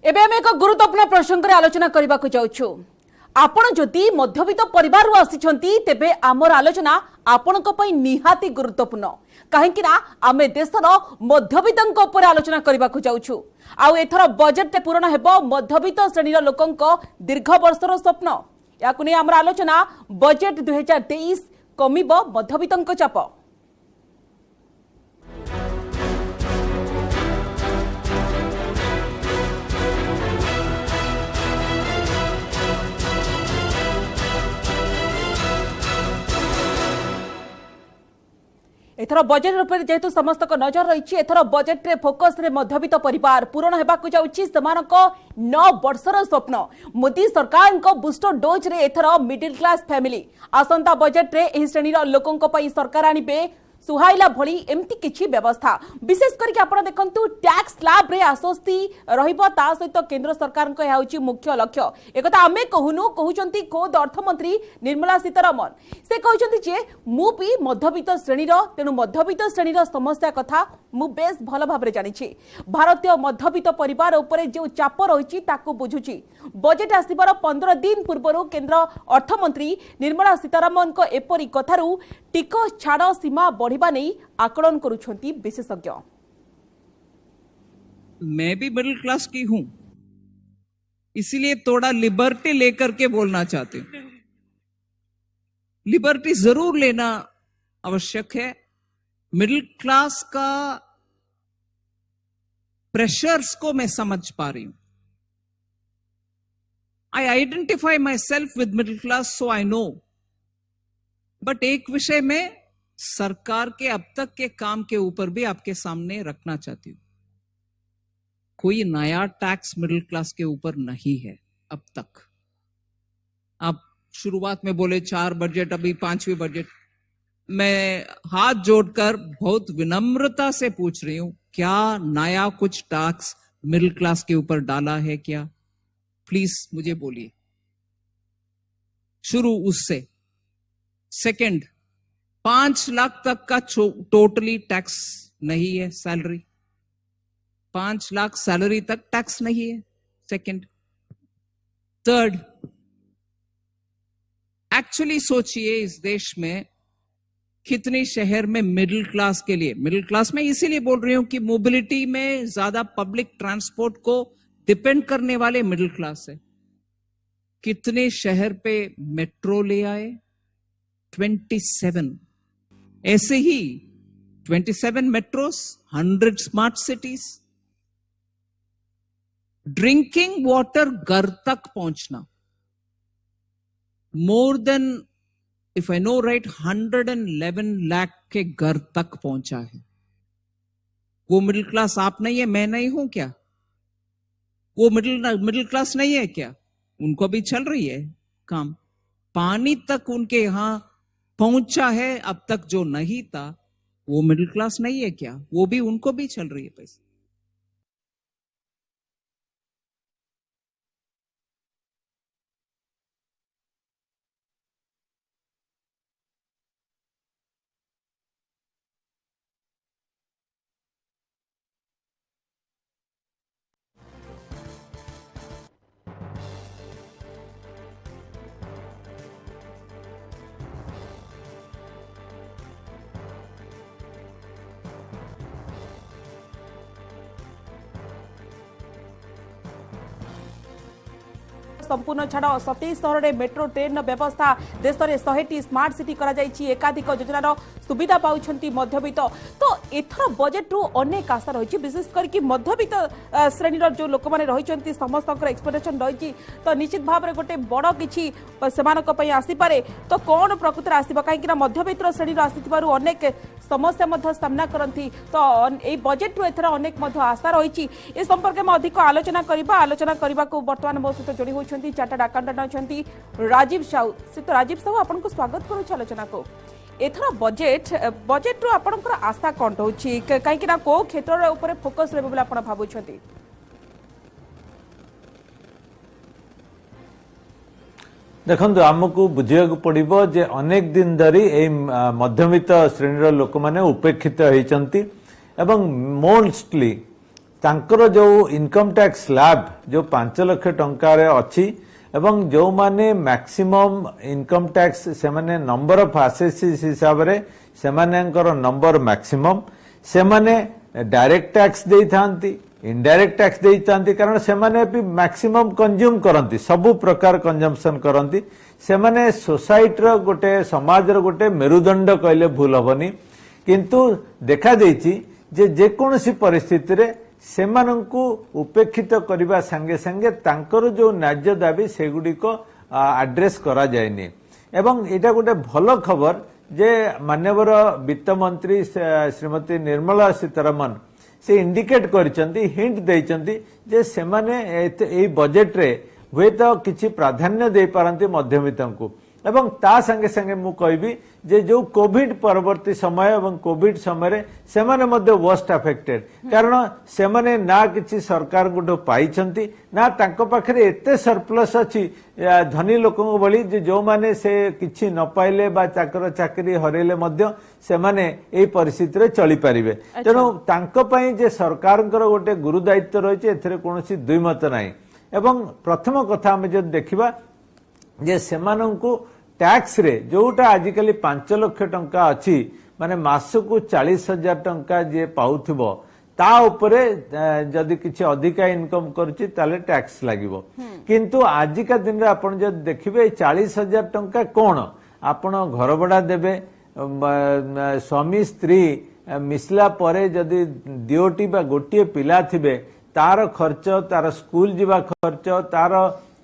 एबे हम एक गुरुत्वपूर्ण प्रसंग आलोचना करने को जाऊँ। आपण जदि मध्यवित्त परिवार आसी तेबे आमर आलोचना आपण निहाती गुरुत्वपूर्ण कहीं आम देशर मध्यवित्त आलोचना करने को जाऊँ। आउ एथर बजेट पूरण हेब मध्यवित्त श्रेणी लोकों दीर्घ वर्षर स्वप्न या आम आलोचना बजेट 2023 कमिब मध्यवित्त चाप। एथर बजेट रूप जेहेतु समस्त नजर रही एथर बजेट रे फोकस रे मध्यवित्त परिवार पूरण होगा जाऊँगी 9 वर्षर स्वप्न। मोदी सरकार बूस्टर डोज रे एथर मिडिल क्लास फैमिली आसंता बजेट रे एही श्रेणी लोकों सरकार आनिबे सुहाइला भली एमती किछि व्यवस्था विशेष करके आपण देखंतु टैक्स स्लैब रे आश्वस्ति रहिबो ता सहित केंद्र सरकार को यह होची मुख्य लक्ष्य। एकता आमे कहूनु कहउचंती खोद अर्थमंत्री निर्मला सीतारमण से कहउचंती जे मु भी मध्यवित्त श्रेणी तेनु मध्यवित्त श्रेणी समस्या कथा मु बेस भल भाबरे जानिछि। भारतीय मध्यवित्त परिवार उपरे जो चाप रहिछि ताकू बुझुछि। बजेट आसिबार 15 दिन पूर्व केंद्र अर्थमंत्री निर्मला सीतारमण को एपरी कथारू टिकस छाड़ सीमा बढ़िबा नहीं आकलन करुछंती विशेषज्ञ। मैं भी मिडिल क्लास की हूं, इसीलिए थोड़ा लिबर्टी लेकर के बोलना चाहती हूं। लिबर्टी जरूर लेना आवश्यक है। मिडिल क्लास का प्रेशर्स को मैं समझ पा रही हूं। आई identify my self with middle class, so I know. But एक विषय में सरकार के अब तक के काम के ऊपर भी आपके सामने रखना चाहती हूं। कोई नया टैक्स मिडिल क्लास के ऊपर नहीं है अब तक। आप शुरुआत में बोले 4 बजट, अभी 5वीं बजट। मैं हाथ जोड़कर बहुत विनम्रता से पूछ रही हूं, क्या नया कुछ टैक्स मिडिल क्लास के ऊपर डाला है क्या? प्लीज मुझे बोलिए। शुरू उससे। सेकंड, 5 लाख तक का टोटली टैक्स नहीं है सैलरी। 5 लाख सैलरी तक टैक्स नहीं है। सेकंड। थर्ड, एक्चुअली सोचिए इस देश में कितने शहर में मिडिल क्लास के लिए, मिडिल क्लास में इसीलिए बोल रही हूं कि मोबिलिटी में ज्यादा पब्लिक ट्रांसपोर्ट को डिपेंड करने वाले मिडिल क्लास है। कितने शहर पे मेट्रो ले आए? 27। ऐसे ही 27 metros, 100 smart cities. Drinking water घर तक पहुंचना, more than if I know right 111 lakh के घर तक पहुंचा है। वो मिडिल क्लास आप नहीं है, मैं नहीं हूं क्या? वो मिडिल क्लास नहीं है क्या? उनको भी चल रही है काम। पानी तक उनके यहां पहुंचा है अब तक जो नहीं था। वो मिडिल क्लास नहीं है क्या? वो भी उनको भी चल रही है पैसे। संपूर्ण छाड़ 27 सहर में मेट्रो ट्रेन व्यवस्था, देश में 100टी स्मार्ट सिटी करा जायछि। एकाधिक योजनार सुविधा पाउछंती मध्यवित्त। तो एथर बजेट रु अनेक आशा रही, विशेष करके मध्यवित्त श्रेणी जो लोक मैंने रही समस्त एक्सपेक्टेशन रही। तो निश्चित भाव में गोटे बड़ किछि सेमानक पई आसीपारे। तो कौन प्रकृत आसीबा, कहीं मध्यवित्त श्रेणी आसीथिबारु अनेक समस्या मध्य सामना करती। तो यही बजेट रु एथर अनेक मध्य आशा रही। ए संपर्क में अधिक आलोचना करने को बर्तमान मो सहित जोड़ी होती चार्टर्ड अकाउंटेंट अच्छा राजीव साहू। से तो राजीव साहू आपको स्वागत करुच्छ आलोचना को। एथर बजेट रु आपनकर आशा कौन रोची, कहीं को क्षेत्र ऊपर फोकस रहे आप भावुं? देखो आमको बुझा पड़ो जे अनेक दिन धरी मध्यवित्त श्रेणी लोक मैंने उपेक्षित होती मोस्टली तांकर जो इनकम टैक्स स्लैब जो 5 लाख टंका रे अछि एवं जो माने मैक्सिमम इनकम टैक्स से माने नंबर ऑफ असेसिस हिसाब रे से मानेकर नंबर मैक्सिमम से माने डायरेक्ट टैक्स देई थांती इनडायरेक्ट टैक्स देई थांती कारण से माने भी मैक्सिमम कंज्यूम करंती सब प्रकार कंजम्पशन करंती से माने सोसाइटी रो गोटे समाज रो गोटे मेरुदंड कहले भूल हबनी किंतु देखा देइची जे कोनोसी परिस्थिति रे सेमानंकु उपेक्षित करबा संगे संगे तांकर जो न्याय दाबी सेगुडी को एड्रेस करा जायनी एवं एटा गोटे भलो खबर जे माननीय वित्त मंत्री श्रीमती निर्मला सीतारमण से इंडिकेट करचंती हिंट देइचंती जे सेमाने एई बजेट रे हुए तो किछि प्राधान्य दे पारंती मध्यमितंकु एवं ता संगे संगे मु कहबी जे जो कोविड परवर्ती समय एवं कोविड समय रे सेमाने मध्य वर्स्ट अफेक्टेड कारण सेमाने ना किछि सरकार गुडो पाइछंती ना तांको पाखरे एते सरप्लस अछि धनी लोकन बळी जे जो माने से किछि न पाइले बा चाकर चाकरी हरेले मध्य सेमाने एई परिस्थिति रे चली परिबे तेनो तांको पई जे सरकारकर गोटे गुरु दायित्व रहिছে एथरे कोनोसी द्विमत नाही एवं प्रथम कथा हम जब देखिबा जे सेमानंकु टैक्स रे जोटा आजिकली 5 लाख टंका अछि माने मासकु 40,000 टंका जे पाउथिबो ता उपरे जदि किछि अधिका इनकम करछि ताले टैक्स लागिबो किंतु आजिका दिन रे आपण जब देखिबे 40,000 टंका कोन आपण घर भड़ा देबे स्वामी स्त्री मिसला परे जदि दियोटी बा गोटिए पिला थिबे तार खर्च तार स्कूल जीवा खर्च तार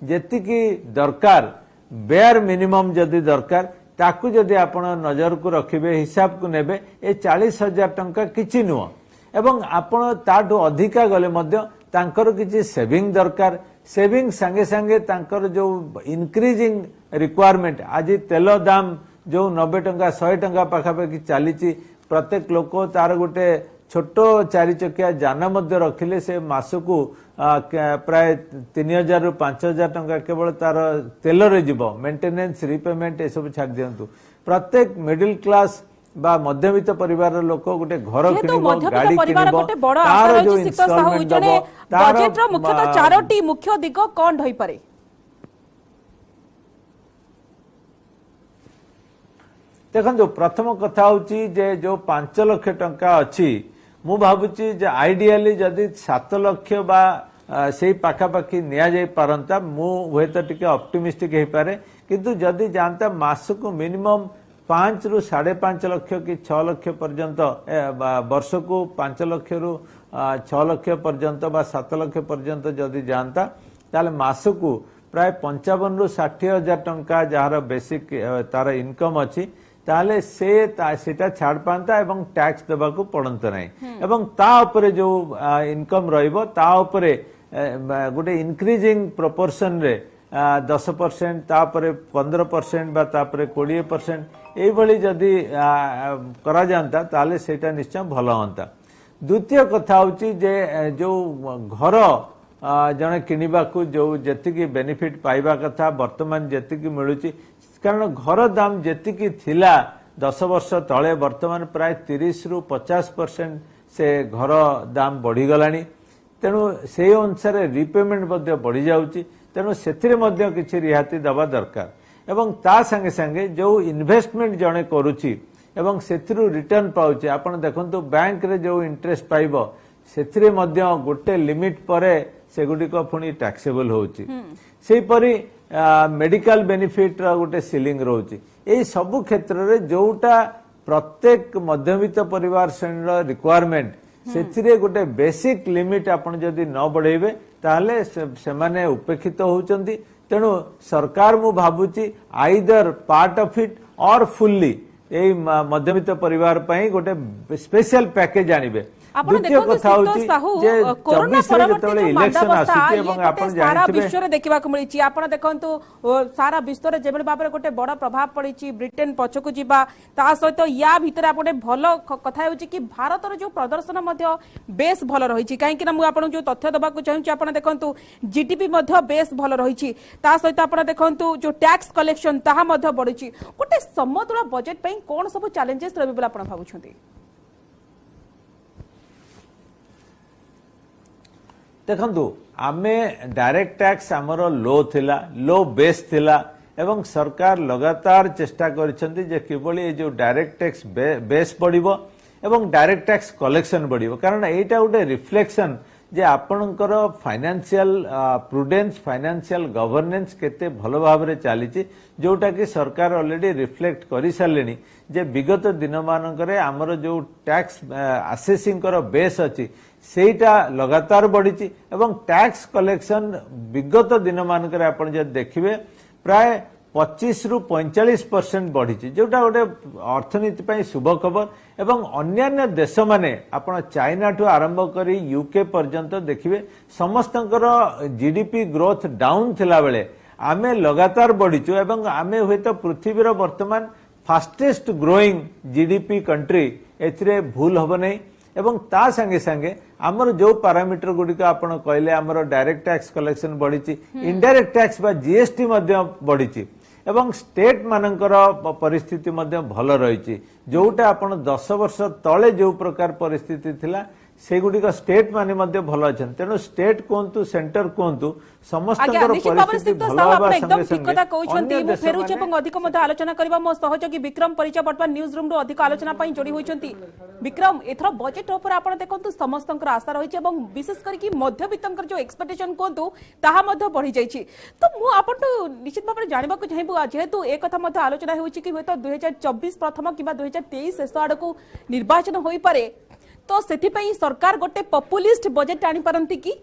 जेतिकी दरकार बेयर मिनिमम जदि दरकार ताकू जदि आपण नजर को रखिबे हिसाब को नेबे ए 40,000 टंका किछि नुह एवं आपण ताठो अधिका गले मध्य तांकर किछि सेविंग दरकार सेविंग संगे संगे तांकर जो इंक्रीजिंग रिक्वायरमेंट आज तेल दाम जो 90 टंका 100 टंका पाखापाखि चली प्रत्येक लोक तार गोटे छोट 4 चकिया जान मध्य रखिले से मासकू प्राय 3,000 रु 5,000 टंका केवल तार तेल रे जीव मेंटेनेंस रिपेमेंट ए सब छाड़ दियंतु प्रत्येक मिडिल क्लास बा मध्यवित्त परिवार लोक गोटे घर किनिबो गाड़ी किनिबो तार जो इंस्टॉलमेंट दबो बजेट रो मुख्यतः चारोटी मुख्य दिग कोन ढई पारे देखो प्रथम कथा होची जे जो 5 लाख टंका अछि मु भाबुची जे आइडियली जदि 7 लाख बा सेई पाखापाखि निया जाई पारंता मु हुए तो टिके ऑप्टिमिस्टिक हे पारे किंतु जदि जानता मास को मिनिमम 5 रु 5.5 लाख कि 6 लाख पर्यंत वर्ष को 5 लाख रु 6 लाख पर्यंत बा 7 लाख पर्यंत जदि जानता ताले मास को प्राय 55 रु 60,000 टंका जहार बेसिक तार इनकम अछि ताले सेटा छाड़ पांता एवं टैक्स देबा को पड़ंत नाही एवं ता ऊपर जो इनकम रहइबो ता ऊपर गोटे इंक्रीजिंग प्रोपोर्शन रे 10% तापरे 15% बा तापरे 20% एई भली जदी करा जानता ताले सेटा निश्चय भलो होंता द्वितीय कथा होची जे जो घर जने किनिबा को जो जतिकी बेनिफिट पाइबा कथा वर्तमान जतिकी मिलुची कारण घर दाम जतिकी थिला 10 वर्ष तळे वर्तमान प्राय 30 रु 50% से घर दाम बढ़ी गलानी तेणु से अनुसार रिपेमेंट मध्ये बढ़ी जाउची तेणु सेथिरे मध्ये किछि रिहाती दबा दरकार एवं ता संगे संगे जो इन्वेस्टमेंट जणे करूची एवं सेथिरु रिटर्न पाउची आपण देखंतु बैंक रे जो इंटरेस्ट पाइबो सेथिरे मध्ये गोटे लिमिट परे सेगुडी को पुनी टैक्सेबल होउची सेही परी मेडिकल बेनिफिट रा गोटे सीलिंग रहउची एई सब क्षेत्र रे जोटा प्रत्येक मध्यवित्त परिवार श्रेणी रिक्वायरमेंट सेथिरे गोटे बेसिक लिमिट आपण जदी न बढ़ेबे ताले से माने उपेक्षित होउचंदी तेणु सरकार मु भाबुची आइदर पार्ट ऑफ इट और फुल्ली एई मध्यवित्त परिवार पई गोटे स्पेशल पैकेज आनिबे द्वितीय कथा होची जे कोरोना परवर्ती इलेक्शन आसी एवं आपण सारा विश्व रे देखिबा को मिलिची आपण देखंतु सारा विश्व रे जेबे बाबरे गोटे बड़ा प्रभाव पड़ीची ब्रिटेन पछकु जिबा ता सहित या भितर आपण भलो कथा होची कि भारत रो जो प्रदर्शन मध्ये बेस भलो रहिची काहे कि ना मु आपण जो तथ्य दबा को चाहूची आपण देखंतु जीडीपी मध्ये बेस भलो रहिची ता सहित आपण देखंतु जो टैक्स कलेक्शन ताहा मध्ये बढ़ीची गोटे समतुल बजेट पई कोन सब चैलेंजेस रहबे बोला आपण भाबुछंती देखंतु आमे डायरेक्ट टैक्स आमर लो बेस थिला एवं सरकार लगातार चेष्टा करिसेंती जे किबळी ए जो डायरेक्ट टैक्स बेस बढ़िबो एवं डायरेक्ट टैक्स कलेक्शन बढ़िबो कारण एटा गोटे रिफ्लेक्शन जे आपणकर फाइनेंशियल प्रुडेंस फाइनेंशियल गवर्नेंस केते भलो भाव रे चलीची जोटा कि सरकार ऑलरेडी रिफ्लेक्ट करि सारलेनी जे विगत दिन मानकरे हमर जो टैक्स असेसिंग कर बेस अछि सेटा लगातार बढ़िची एवं टैक्स कलेक्शन विगत दिन मानकरे आपण जे देखिबे प्राय 25 रु 45% बढ़ी जोटा गोटे अर्थनीति ପାଇଁ शुभ खबर एवं अन्यान्य देश माने आपण चाइना ठू आरंभ करी यूके पर्यंत देखिबे समस्तंकर जीडीपी ग्रोथ डाउन थिला बेले आमे लगातार बढ़ीचु एवं आमे होइत पृथ्वीर वर्तमान फास्टेस्ट ग्रोइंग जीडीपी कंट्री एथिरे भूल हबो नै एवं ता संगे संगे आमर जो पैरामीटर गुडिक आपण कहले आमर डायरेक्ट टैक्स कलेक्शन बढ़ी इनडायरेक्ट टैक्स बा जीएसटी मध्य बढ़ी एवं स्टेट मानकर परिस्थिति मध्य भल रही जोटा आपण 10 वर्ष तले जो प्रकार परिस्थिति थिला सेगुडिक स्टेट माने मध्य भल अछन तेनु स्टेट कोंतु सेंटर कोंतु समस्तकर परिस्थिति भल होबा एकदम ठीक कथा कहउछंती मु फेरुचे एवं अधिक मध्य आलोचना करबा मो सहयोगी विक्रम परिचय वर्तमान न्यूज रूम रो अधिक आलोचना पई जोडी होइछंती विक्रम एथरो बजेट ऊपर आपण देखंतु समस्तकर आशा रहिছে एवं विशेष करके मध्यवित्तंकर जो एक्सपेक्टेशन कोंतु ताहा मध्य बढ़ी जाईछि तो मु आपण निश्चित भाबरे जानिबा को चाहेबु जेहेतु ए कथा मध्य आलोचना होइछि कि होतो 2024 प्रथम किबा 2023 शेष आडको निर्वाचन होई पारे तो सेथिपई सरकार गोटे पॉपुलिस्ट बजेट आनी पारंती की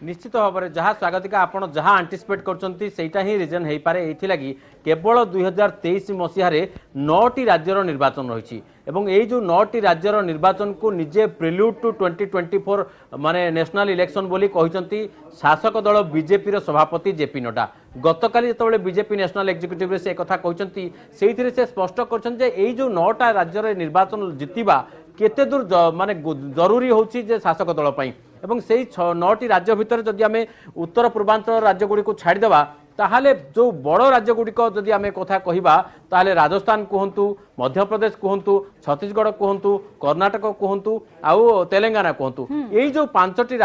निश्चित भाव में जहाँ स्वागतिका आपण जहाँ आंटीसिपेट करछंती सेटा ही रीजन हेई पारे एथि लागि केवल 2023 मसीहा रे 9टी राज्यर निर्वाचन रही एवं ये जो 9टी राज्यर निर्वाचन को निजे प्रिल्यूड टू 2024 माने नेशनल इलेक्शन बोली कहिसंती शासक दल बीजेपी रो सभापति जेपी नड्डा गतकाली जेतबेले बीजेपी नेशनल एग्जीक्यूटिव रे से कथा कहिसंती सेइथिरे से स्पष्ट करछन जे एई जो 9टा राज्यर निर्वाचन जितिबा केते दूर माने जरूरी होची जे शासक दल पई एवं से 9टी राज्य भितर जदि आमे उत्तर पूर्वांचल राज्य गुडी को छाड़ी देबा ताहाले जो बड़ राज्य गुडिक जदि आमे कथा कहिबा ताहाले राजस्थान कहंतु मध्य प्रदेश कहंतु छत्तीसगढ़ कहंतु कर्नाटक कहंतु आउ तेलंगाना कहंतु एई जो पांचटी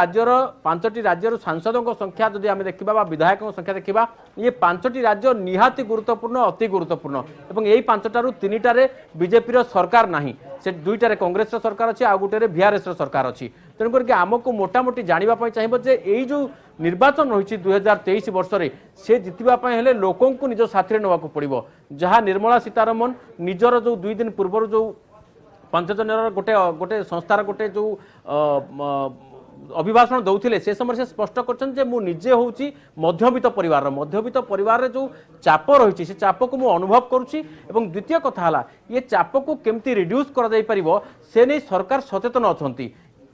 राज्यर सांसदों संख्या जदि आमे देखिबा बा विधायकों संख्या देखिबा ये पांचटी राज्य निहाती गुरुत्वपूर्ण अति गुरुत्वपूर्ण एवं एई पांचटारु तीनिटारे बीजेपी रो सरकार नाही से दुईटारे कांग्रेस रो सरकार अछि आ गुटेरे बीआरएस रो सरकार अछि तेणु करके आमको मोटामोटी जानिबा पई चाहिबो जे एई जो निर्वाचन रही 2023 वर्ष रे से जितिबा पई हेले लोकन को निज साथरे नवा को पड़िबो जहां निर्मला सीतारमण निजर जो 2 दिन पूर्व जो 5 जनर गोटे संस्थार गोटे जो अभिभाषण दौथिले से समय से स्पष्ट करछन जे मु निजे होउची मध्यवित्त परिवार रे जो चाप रही से चाप को मु अनुभव करूची एवं द्वितीय कथा हला ये चाप को केमती रिड्यूस करा जाई परिबो से नै सरकार सचेतन अछंती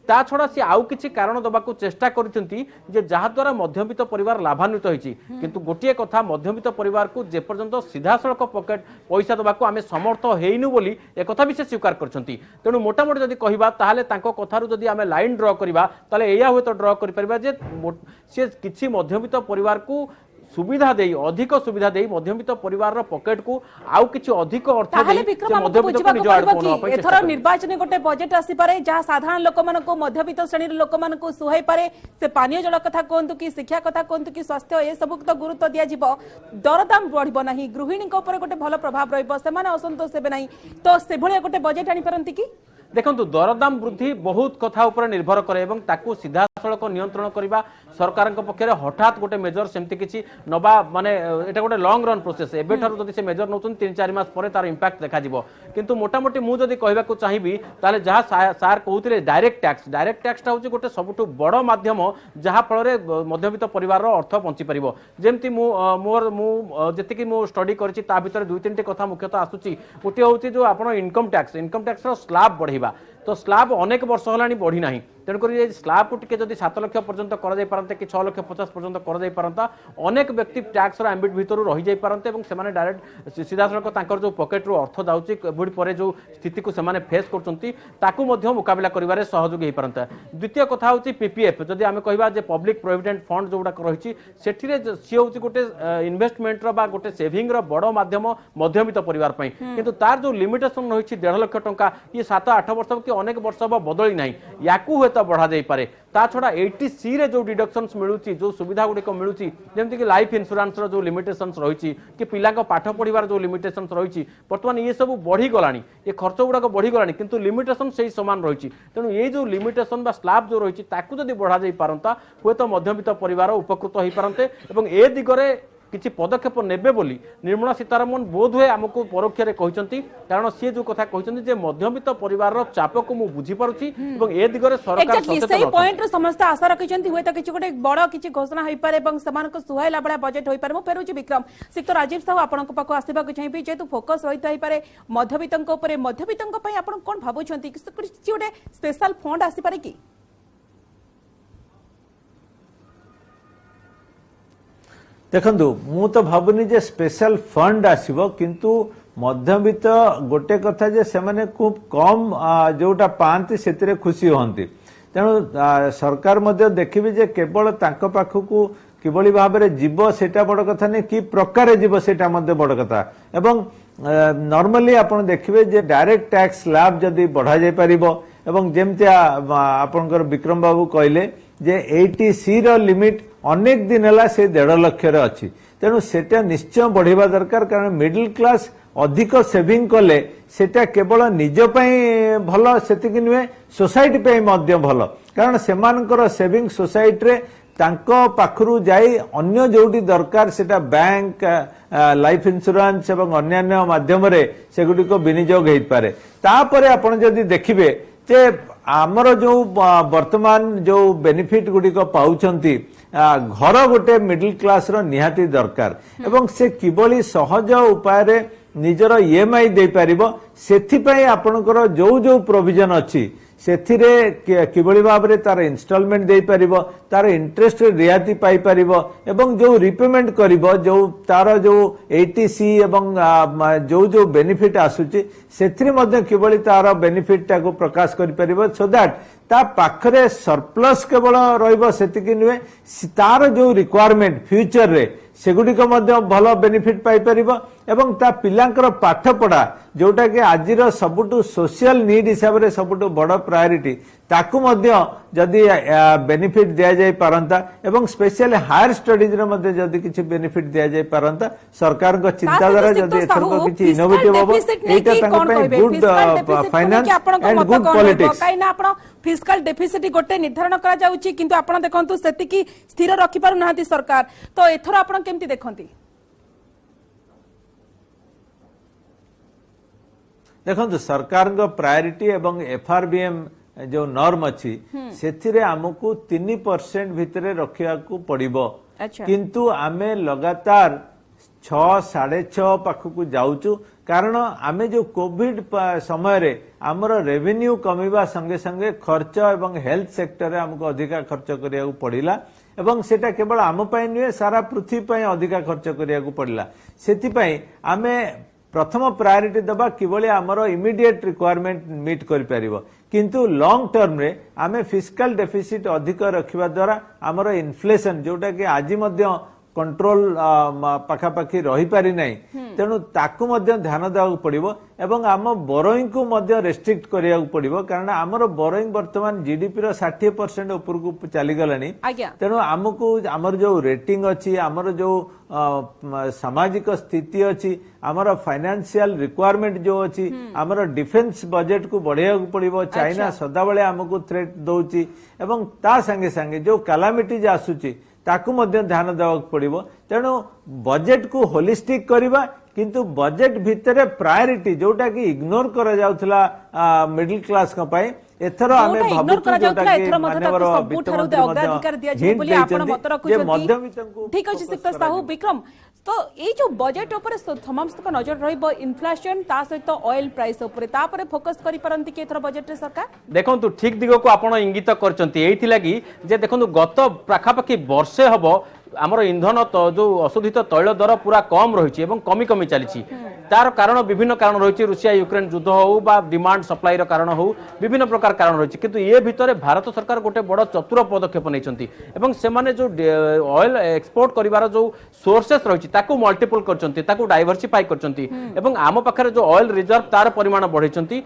ता छड़ा से आउ किछि कारण दबा को चेष्टा करछंती जे जहा द्वारा मध्यवित्त परिवार लाभान्वित होईची किंतु गोटिए कथा मध्यवित्त परिवार को जे पर्यंत सीधा सड़क पॉकेट पैसा दबा को आमे समर्थ हेइनु बोली ए कथा भी से स्वीकार करछंती तेनु मोटामोटी जदि कहिबा ताहाले तांको कथारु जदि आमे लाइन ड्रॉ करिबा ताले एया होय तो ड्रॉ करि परिबा जे से किछि मध्यवित्त परिवार को सुविधा देई अधिक सुविधा देई मध्यवित्त परिवार रो पॉकेट को आउ किछि अधिक अर्थ देई मध्यवित्त को निज आड़ कोन अपन एथरो निर्वाचन गोटे बजेट आसी पारे जहां साधारण लोक मन को मध्यवित्त श्रेणी लोक मन को सुहाई पारे से पानीय जल कथा कोंतु कि शिक्षा कथा कोंतु कि स्वास्थ्य ए सब तो गुरुत्व दिया जिवो दरदाम बढ़िबो नाही गृहिणी को ऊपर गोटे भलो प्रभाव रहिबो से माने असंतोष हेबे नाही तो से भलिया गोटे बजेट आनी परंती कि देखंतु दरदाम वृद्धि बहुत कथा ऊपर निर्भर करे एवं ताकू सीधा सड़क नियंत्रण करबा सरकार पक्षरे हठात गोटे मेजर सेमती किछि नबा माने एटा गोटे लॉन्ग रन प्रोसेस एबे ठारू जदि से मेजर नउछन 3-4 मास परे तार इंपैक्ट देखा जिवो किंतु मोटामोटी मु जदि कहबा को चाहिबी ताले जहा सार कहउतिले डायरेक्ट टैक्स ता होछि गोटे सबटु बड़ माध्यम जहा फल रे मध्यवित्त परिवार रो अर्थ पहुंची परिबो जेमती मु जति कि मु स्टडी करछि ता भीतर 2-3 कथा मुख्यतः आसुची गोटे होछि जो आपण इनकम टैक्स रो स्लैब बढ़िबा तो स्लैब अनेक वर्ष होलानी बढ़ी नाही तेणुकर ये स्लैब को टिके जदि 7 लाख पर्यंत कर जाई पारंते कि 6 लाख 50 पर्यंत कर जाई पारंता अनेक व्यक्ति टैक्स रो एम्बिट भीतर रही जाई पारंते एवं सेमाने डायरेक्ट सीधा सड़क तांकर जो पॉकेट रो अर्थ जाउची बुडी परे जो स्थिति को सेमाने फेस करचंती ताकू मध्य मुकाबला करिवारे सहयोग हेई पारंता द्वितीय कथा होची पीपीएफ जदि आमे कहबा जे पब्लिक प्रोविडेंट फंड जोडा रहिची सेठिरे सी होची गोटे इन्वेस्टमेंट रो बा गोटे सेविंग रो बड़ माध्यम मध्यवित्त परिवार पई किंतु तार जो लिमिटेशन रहिची 1.5 लाख टंका ये 7-8 वर्ष कि अनेक वर्ष हम बदली ना या हे तो बढ़ा जाई पारे ता छड़ा 80C रे जो डिडक्शंस मिलूची जो सुविधा गुड़िक मिलूची जेमति कि लाइफ इंश्योरेंस रो जो लिमिटेशंस रही कि पिला पाठ पढ़ार जो लिमिटेशंस रही बर्तमान ये सब बढ़ी गलानी ये खर्च गुड़ाक बढ़ी गलानी किंतु लिमिटेशन से समान रही तेणु ये जो लिमिटेशन बा स्लैब जो रही जदि बढ़ा जाई पारंता हुए तो मध्यवित्त परिवार उपकृत हो पारंते एवं ए दिगरे किसी पदक्षेप नेबे बोली निर्मला सीतारमण बोध हुए आमको परोक्ष कहते कारण सी जो कथा कहते मध्यवित्त परिवार चाप को मुझे बुझीपारुची ए दिगरे सरकार सही पॉइंट समस्त आशा रखिछन्ती हुए तो किछि गोटे बड़ किछि घोषणा होई पारे एवं समान सुहाइला बड़ा बजेट होई पारे मो फेरुची विक्रम सिक्त राजीव साहू आपनक पाको आसीबा को चाहिबी जेतु फोकस रहिता होई पारे मध्यवित्तक ऊपर मध्यवित्तक पई आपन कोन भाबुछन्ती किछि गोटे स्पेशल फंड आसी पारे कि देखंतु मु तो भाबुनी जे स्पेशल फंड आसीबो किंतु मध्यवित्त गोटे कथा जे सेमाने खूब कम जोटा पांति सेतिरे खुशी होंती तेणु सरकार मध्य देखिबे जे केवल तांको पाखकू किबळी भाबरे जीव सेटा बड़ कथा नै कि प्रकार जीव सेटा मध्य बड़ कथा एवं नॉर्मली आपण देखिबे जे डायरेक्ट टैक्स स्लैब जदी बढ़ा जाय परिबो एवं जेमति आपनकर विक्रम बाबू कहले जे 80C रो लिमिट अनेक दिन है से 1.5 लाख अच्छी तेणु सेटा निश्चय बढ़िबा दरकार कारण मिडिल क्लास अधिक सेविंग कले सेटा केवल निज पई भलो सेतिक नुहे सोसाइटी पे मध्य भलो कारण सेमानकर सेविंग सोसाइटी रे तांको पाखरु जाई अन्य जोटी दरकार सेटा बैंक लाइफ इंश्योरेंस एवं अन्य माध्यम रे सेगुडी को विनियोग हेइ पारे तापरे आपण जदी देखिबे जे आमर जो वर्तमान जो बेनिफिट गुडी को पाउछंती घर गोटे मिडिल क्लास रो निहाती दरकार एवं से किबळी सहज उपाय रे निजर ईएमआई दे पारिबो सेथि पई आपनकर जो जो प्रोविजन अछि सेथिरे किबळी भाबरे तार इंस्टॉलमेंट दे पारिबो तार इंटरेस्ट रियाती पाई पारिबो एवं जो रिपेमेंट करिबो जो तार जो 80C एवं जो जो बेनिफिट आसुची सेथिरे मध्ये किबळी तार बेनिफिट टाको प्रकाश करि पारिबो सो दैट ता पाखरे सरप्लस केवल रहिबो सेतिकी नुहे तार जो रिक्वायरमेंट फ्यूचर रे सेगुडी को मध्य भलो बेनिफिट पाई परिबो एवं ता पिलांकर पाठ पढ़ा जोटा कि आजिर सबुटु सोशल नीड हिसाब रे सबुटु बड़ प्रायोरिटी ताकू मध्य जदि बेनिफिट दिया जाय पारंता एवं स्पेशली हायर स्टडीज रे मध्य जदि किछि बेनिफिट दिया जाय पारंता सरकार को चिंताधारा जदि एथर को किछि इनोवेटिव होबो एटा तांको पे good finance and good politics काई ना आपण फिस्कल डेफिसिट गोटे निर्धारण करा जाउची किंतु आपण देखंतु सेति की स्थिर रखि पारु नाहंती सरकार तो एथर आपण केमति देखंती देखो सरकार प्रायोरिटी एवं FRBM जो नॉर्म अच्छी से आमको 3% भितरे रखा पड़ो किंतु आमे लगातार 6-6.5 पाखक जाऊचु कारण आमे जो कोविड समय रे आमर रेवेन्यू कमिबा संगे संगे खर्च एवं हेल्थ सेक्टर रे हमको अधिका खर्च करिया पड़िला एवं सेटा केवल आम पई नुहे सारा पृथ्वी पई अधिका खर्च करिया पड़िला सेति पई आमे प्रथम प्रायोरिटी दबा किबळे आमर इमिडिएट रिक्वायरमेंट मीट करि परिबो किंतु लॉन्ग टर्म रे आमे फिस्कल डेफिसिट अधिक रखिबा द्वारा आमर इन्फ्लेशन जोटा कि आज मध्य कंट्रोल पाखापाखि रही पारि नाही तेणु ताकू मध्य ध्यान देवा पड़िबो एवं आम बोरोइंग को मध्य रेस्ट्रिक्ट करिया पड़िबो कारण आमर बोरोइंग वर्तमान जीडीपी रो 60% ऊपर को चली गलानी तेणु आमको आमर जो रेटिंग अछि आमर जो सामाजिक स्थिति अछि आमर फाइनेंशियल रिक्वायरमेंट जो अछि आमर डिफेंस बजेट को बढ़िया पड़िबो चाइना सदा बेले आमको थ्रेट दउची एवं ता संगे संगे जो कैलामिटीज आसुची ताकू मध्य ध्यान देवा पड़िबो तेणु बजेट को होलिस्टिक करिबा किंतु बजेट भितरे प्रायोरिटी जोटा कि इग्नोर करा जाउथला मिडिल क्लास का पाए एथरो आमे भाबुतु जोटा कि मानवर सबुठारु अग्राधिकार दिया जे बोली आपण मत रखुछथि ठीक अछि सिक्त साहू विक्रम तो ए जो बजेट ऊपर समस्त को नजर रहिबो इन्फ्लेशन ता सहित ऑयल प्राइस ऊपर ता पर फोकस करि परंती के एथरो बजेट रे सरकार देखंतु ठीक दिगो को आपण इंगित करचंती एथि लागि जे देखंतु गत पाखापाखि वर्षे हबो आमर इंधन जो अशोधित तैल दर पूरा कम रही कमी कमी चली तार कारण विभिन्न कारण रही रूसिया यूक्रेन युद्ध हो बा डिमांड सप्लाई कारण हो विभिन्न प्रकार कारण रही किंतु ये भितर भारत सरकार गोटे बड़ चतुर पदक्षेप नहीं से जो ऑयल एक्सपोर्ट करिवार जो सोर्सेस रही मल्टीपल कर डाइवर्सिफाई कर आम पाखे जो ऑयल रिजर्व तार परिमाण बढ़ाई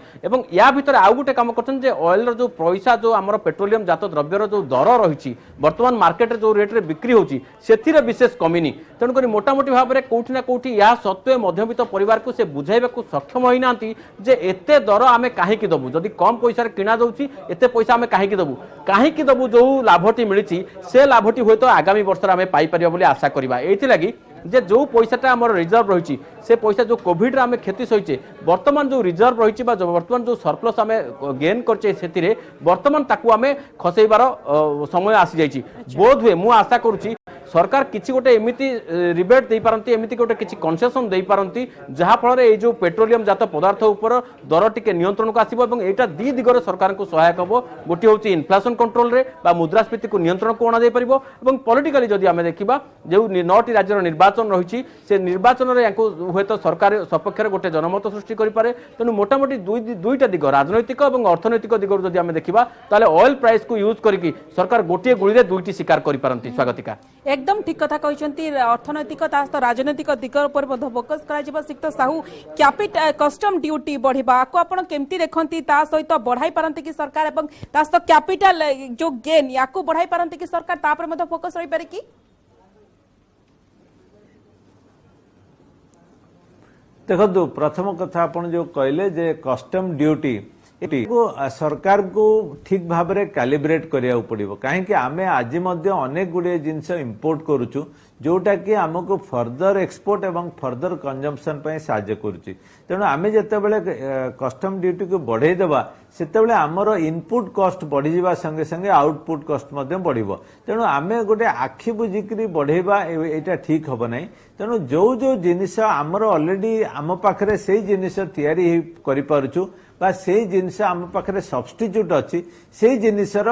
या भितर आउ गोटे काम कर ऑयल जो पैसा जो आम पेट्रोलियम जात द्रव्यर जो दर रही बर्तमान मार्केट जो रेट में बिक्री होची से विशेष कमिनी तेणुक मोटामोटी भाव में कौटि ना कौटि या सत्वे मध्यवित्त परिवार को से बुझाइबा सक्षम होना जे एते दर आमे कहीं दबू जदि कम पैसा किना जाऊँगी एते पैसा आमे कहीं दबू जो लाभटी मिली से लाभटी हुए तो आगामी वर्ष आमे पाई परिबा बोली आशा करबा एथि लागि जे जो पैसाटा आम रिजर्व रही से पैसा जो कोविड आम क्षति सहीचे बर्तमान जो रिजर्व रही बर्तमान जो सरप्लस आम गेन करते बर्तमान ताकू आम खसैबार समय आसी जाइए बोध हुए मु आशा करुच्ची सरकार किसी गोटे एमती रिबेट दे पारती एमती गोटे किसी कनसेसन दे पारती जहाँ फल ये जो पेट्रोलियम जात पदार्थ उपर दर टिके नियंत्रण को आसब और यहाँ दी दिगरे सरकार को सहायक हम गोटे हूँ इनफ्लेशन कंट्रोल रे बा मुद्रास्फीति को नियंत्रण को अणाई पार और पॉलिटिकली जदि आम देखा जो 9टी राज्यर निर्वाचन रही से निर्वाचन में हुए तो सरकार सपक्ष गोटे जनमत सृष्टि करें तेणु मोटामोटी दुईटा दिग राजनैतिक और अर्थनैतिक दिगरू जदि आम देखा ताले ऑयल प्राइस को यूज करके सरकार गोटे गुड़ी दुईटी शिकार करपारती स्वागतिका एकदम ठीक कथा कहते अर्थनैतिक राजनैतिक दिग पर फोकस करा सिक्त साहू कैपिटल कस्टम ड्यूटी बढ़िबा को आपण केमती देखंती ता सहित बढ़ाई पारंती कि सरकार एवं ता सहित कैपिटल जो गेन याको बढ़ाई पारंती कि सरकार ता पर मध्य फोकस रही पारे कि देखो प्रथम कथा आपण जो कहले जे कस्टम ड्यूटी को सरकार को ठीक भाव में कैलिब्रेट करिया पड़िबो कहीं आमे आज मध्य अनेक गुड़े जिनस इंपोर्ट करूचु जोटा कि आमको फर्दर एक्सपोर्ट एवं फर्दर कंजम्पशन पे साहाय्य करूची तेणु आमे जेतेबेले कस्टम ड्यूटी को बढ़ाई देबा सेतेबेले हमर इनपुट कॉस्ट बढ़ी जावा संगे संगे आउटपुट कॉस्ट मध्य बढ़िबो तेणु आमे गोटे आखि बुझिकरी बढ़ेबा एटा ठीक हबो नै तेणु जो जो जिनिस हमर ऑलरेडी आम पाखरे सेही जिनिस तयारी करि पारुचु बा से जिनिस आम पाखे सब्स्टिट्यूट अच्छी से जिनिसर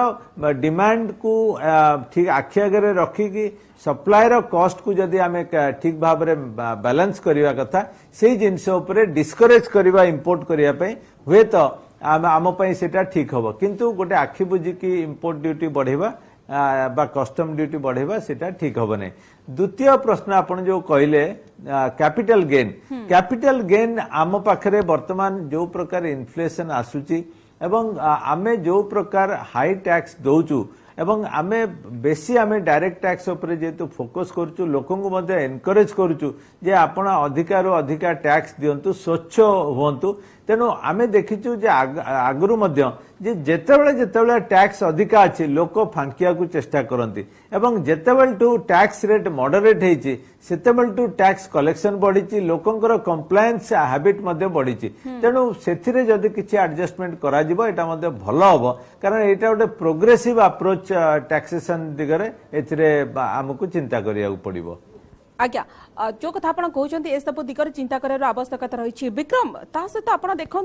डिमांड को ठीक आखि आगे रखिकी सप्लायर कॉस्ट को जदि आम ठीक भाव में बैलेंस करने कथा से जिनिस उपरे डिस्करेज करवा इंपोर्ट करने हुए तो आम सेटा ठीक हम किंतु गोटे आखि बुझिकी इंपोर्ट ड्यूटी बढ़ेबा बा कस्टम ड्यूटी बढ़ेबा सेटा ठीक हम नहीं द्वितीय प्रश्न आपण जो कहले कैपिटल गेन आम पाखरे वर्तमान जो प्रकार इन्फ्लेशन आसुची एवं आमे जो प्रकार हाई टैक्स दौचु एवं आमे बेसी आमे डायरेक्ट टैक्स उपरे जेतु फोकस करूचु लोकों को मध्य एनकरेज करूचु जे आपण अधिकारु अधिका टैक्स दियंतु स्वच्छ हुंतु तेणु आमे देखिचु जे आगरु मध्य जे जेतेबेले टैक्स अधिका अछि लोक फांकिया को चेष्टा करंती एवं जेतेबेले टू टैक्स रेट मॉडरेट हेची सेतेबेले टू टैक्स कलेक्शन बढ़ीची लोकंकर कंप्लायंस हैबिट मध्य बढ़ीची तेणु सेथिरे जदि किछि एडजस्टमेंट करा जिवो एटा मध्य भलो हबो कारण एटा गोटे प्रोग्रेसिव अप्रोच टैक्सेशन दिगरे एथिरे हमकु चिंता करिया पड़िबो आज्ञा जो कथा आप कहते ए सब दिगरे चिंता करार आवश्यकता रही विक्रम ता सहित आप देखु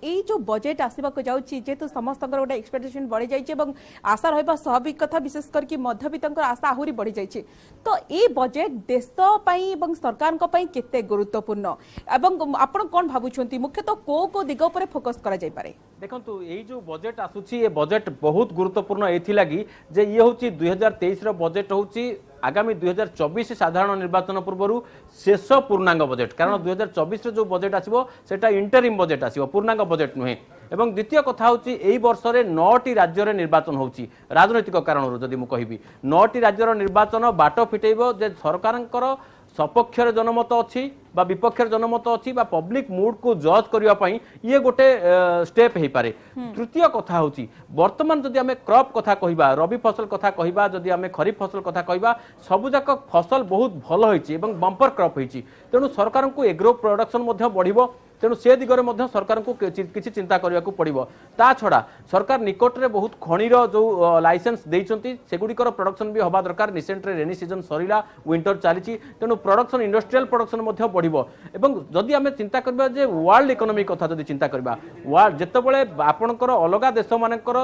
ये जो बजेट आसवाक जाऊँगी जेहेतु समस्त गोटे एक्सपेक्टेशन बढ़ी जाइए आशा रहा स्वाभाविक कथा विशेष करके मध्यवित्त आशा आहरी बढ़ी जाइए तो ये बजेट देशपाई सरकार केते गुरुत्वपूर्ण एवं आपण कौन भावुं मुख्यतः को दिग पर फोकस करा जाय पारे देखंतु ये जो बजेट आसुची ये बजेट बहुत गुरुत्वपूर्ण एथि लगी जे ये होची 2023 रो बजेट होची आगामी 2024 साधारण निर्वाचन पूर्व शेष पूर्णांग बजेट कारण 2024 जो बजेट आसीबो सेटा इंटरिम बजेट आसीबो पूर्णांग बजेट नुहे एवं द्वितीय कथा होची एई वर्ष रे 9टी राज्य रे निर्वाचन होची राजनैतिक कारणरू जदि मु कहिबी 9टी राज्यर निर्वाचन बाट फिटेइबो जे सरकारंकर सपक्षर जनमत अच्छी बा विपक्षर जनमत अच्छी बा पब्लिक मूड को जज करने पाई ये गोटे स्टेप हो पारे तृतीय कथा होची वर्तमान जदि आमे क्रॉप कथा कहिबा रबी फसल कथा कहिबा जदि आमे खरीफ फसल कथा कहिबा सबुजाक फसल बहुत भल होईची एवं बंपर क्रॉप होईची तेणु सरकार को एग्रो प्रोडक्शन मध्य बढ़िबो तेणु से दिगरे मध्य सरकार को किसी चिंता करने को पड़ो ता छड़ा सरकार निकट में बहुत खणीर जो लाइसेंस देइचंती सेगुड़िकर प्रोडक्शन भी हवा दरकार recent rainy season Sarila winter चली तेणु प्रोडक्शन इंडस्ट्रियल प्रोडक्शन मध्य बढ़िबो एवं जदि आमे चिंता करबा जे वर्ल्ड इकोनॉमी कथा जदि चिंता करबा वर्ल्ड जेतेबेले आपनकर अलगा देश मानकर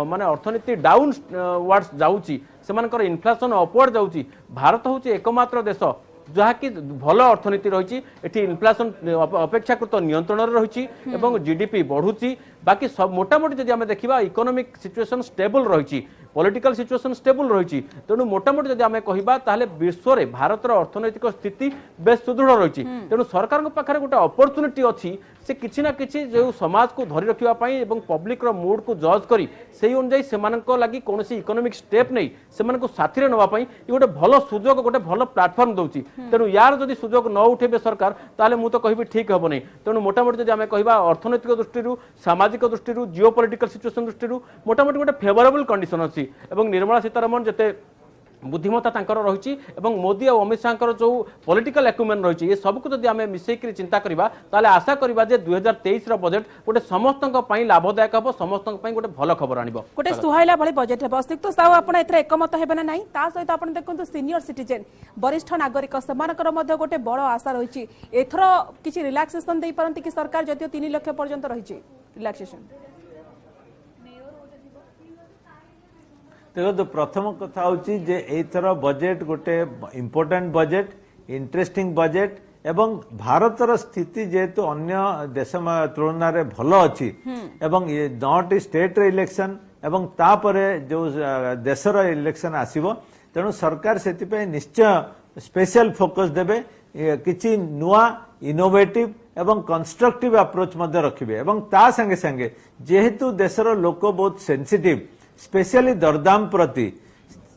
माने अर्थनीति डाउन वार्ड्स जाउची सेमानकर इन्फ्लेशन अपवर्ड जाउची भारत होची एकमात्र देश जहाँकि भल अर्थनीति रही इनफ्लेशन अपेक्षाकृत नियंत्रण रही जीडीपी बढ़ुची बाकी सब मोटामोटी जब आम देखा इकोनॉमिक सिचुएशन स्टेबल रही पॉलिटिकल सिचुएशन स्टेबल रही तेणु मोटामोटी जब आम कहवा विश्व में भारतर अर्थनैतिक स्थिति बेस सुदृढ़ रही तेणु सरकार पाखे गोटे अपॉर्चुनिटी अच्छी से किसी ना किसी जो समाज को धरी रखापी पब्लिक मूड को जज करी से अनुजाई से लगी कौन इकोनॉमिक स्टेप नहीं से साथी नापी गोटे भल सुजोग गोटे भल प्लाटफर्म दूसरी तेणु यार जदि सुजोग न उठेबे सरकार ताले मु तो कहबी ठीक हम नहीं तेणु मोटामोटी जब आम कहवा अर्थनैतिक दृष्टि सामाजिक दृष्टि जिओपॉलिटिकल सिचुएशन दृष्टि मोटामोटी गोटे फेवरेबल कंडीशन अच्छी निर्मला सीतारमण जिते बुद्धिमत्ता तांकर रही मोदी और अमित शाह जो पॉलिटिकल एक्यूमेन रही है सबको जब आम मिसेक चिंता करवा ताले आशा करवा जे 2023 बजेट गोटे समस्त लाभदायक हम समस्त गोटे भल खबर आनिबो गोटे सुहाइला भली बजेट हे बस्तिक साहू आपण एथरे एकमत हेबे ना नाही ता सहित आपण देखंतु सीनियर सिटीजन वरिष्ठ नागरिक सेमानकर मध्ये गोटे बड़ आशा रही एथर किछि रिलैक्सेशन देई परंती कि सरकार जतियो 3 लाख पर्यंत रही रिलैक्सेशन देखो प्रथम कथा होची जे एथर बजेट गोटे इम्पोर्टेंट बजेट इंटरेस्टिंग बजेट एवं भारतर स्थिति जेहेतु अन्य देश तुलना रे भल अच्छी एवं ये 9टी स्टेट इलेक्शन एवं तापरे जो देशर इलेक्शन आसीबो तेणु सरकार सेतिपय निश्चय स्पेशल फोकस देबे किछि नुआ इनोवेटिव एवं कंस्ट्रक्टिव अप्रोच मध्य रखिबे एवं ता संगे संगे जेहेतु देशर लोक बहुत सेंसिटिव स्पेशली दरदाम प्रति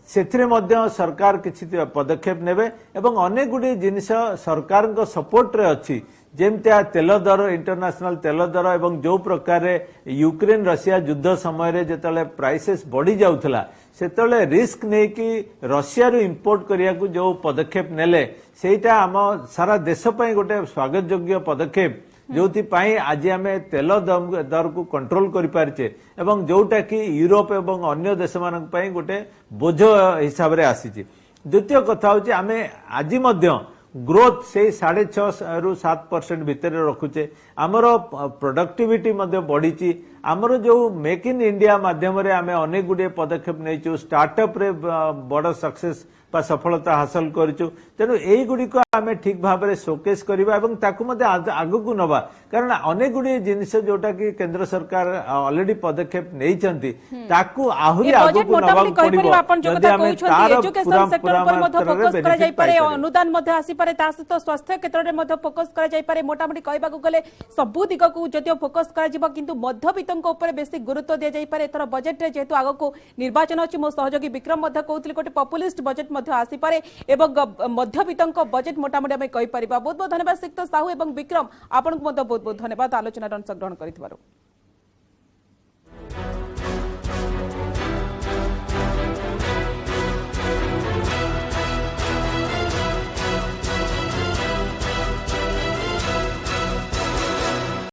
सेथिरे मध्य सरकार किछि पदक्षेप नेबे एवं अनेक गुडी जिनिस सरकार को सपोर्ट रे अछि जेमतिया तेल दर इंटरनेशनल तेल दर एवं जो प्रकार यूक्रेन रशिया युद्ध समय रे जेतले प्राइसेस बढ़ी जाउथला सेतले रिस्क नै कि रशिया रो इंपोर्ट करिया को जो पदक्षेप नेले सेटा हम सारा देश पई गोटे स्वागत योग्य पदक्षेप जोथि पाई आज आम तेल दर को कंट्रोल करि पारिचे एवं जोटा कि यूरोप एवं अन्य देश मान पई गोटे बोझ हिसाब रे आसीची द्वितीय कथा होची आमे आज मध्य ग्रोथ से 6.5 रु 7% भितर रखुचे आमर प्रोडक्टिविटी मध्य बढ़ी आमर जो मेक इन इंडिया माध्यम रे आमे अनेक गुडे पदक्षेप नैचु स्टार्टअप रे बड़ सक्सेस बा सफलता हासिल करिचु तेणु एई गुडी को आमे ठीक भाव रे शोकेस करबा एवं ताकु मध्ये आगु को नबा कारण अनेक गुडी जिनिस जोटा कि केंद्र सरकार ऑलरेडी पदक्षेप नैचंती ताकु आहुरी आगु को नबा पड़िबो जदि आमे तार एजुकेशन सेक्टर पर मध्ये फोकस करा जाय पारे अनुदान मध्ये आसी पारे ता सहित स्वास्थ्य क्षेत्र रे मध्ये फोकस करा जाय पारे मोटामोटी कहबा को गले सबु दिग को जदियो फोकस करा जिवो किंतु मध्यवित्तक ऊपर बेसी गुरुत्व दिया जाय पारे एतर बजेट रे जेतु आगो को निर्वाचन अछि मो सहयोगी विक्रम मध्ये कहउतली गोटे पॉपुलिस्ट बजेट मध्ये आसी पारे एवं मध्यवित्तक बजेट मोटामोटी आमे कहि परिबा बहुत बहुत धन्यवाद सिक्त साहू एवं विक्रम आपन को मध्ये बहुत बहुत धन्यवाद आलोचना अंशग्रहण करिथिबारु।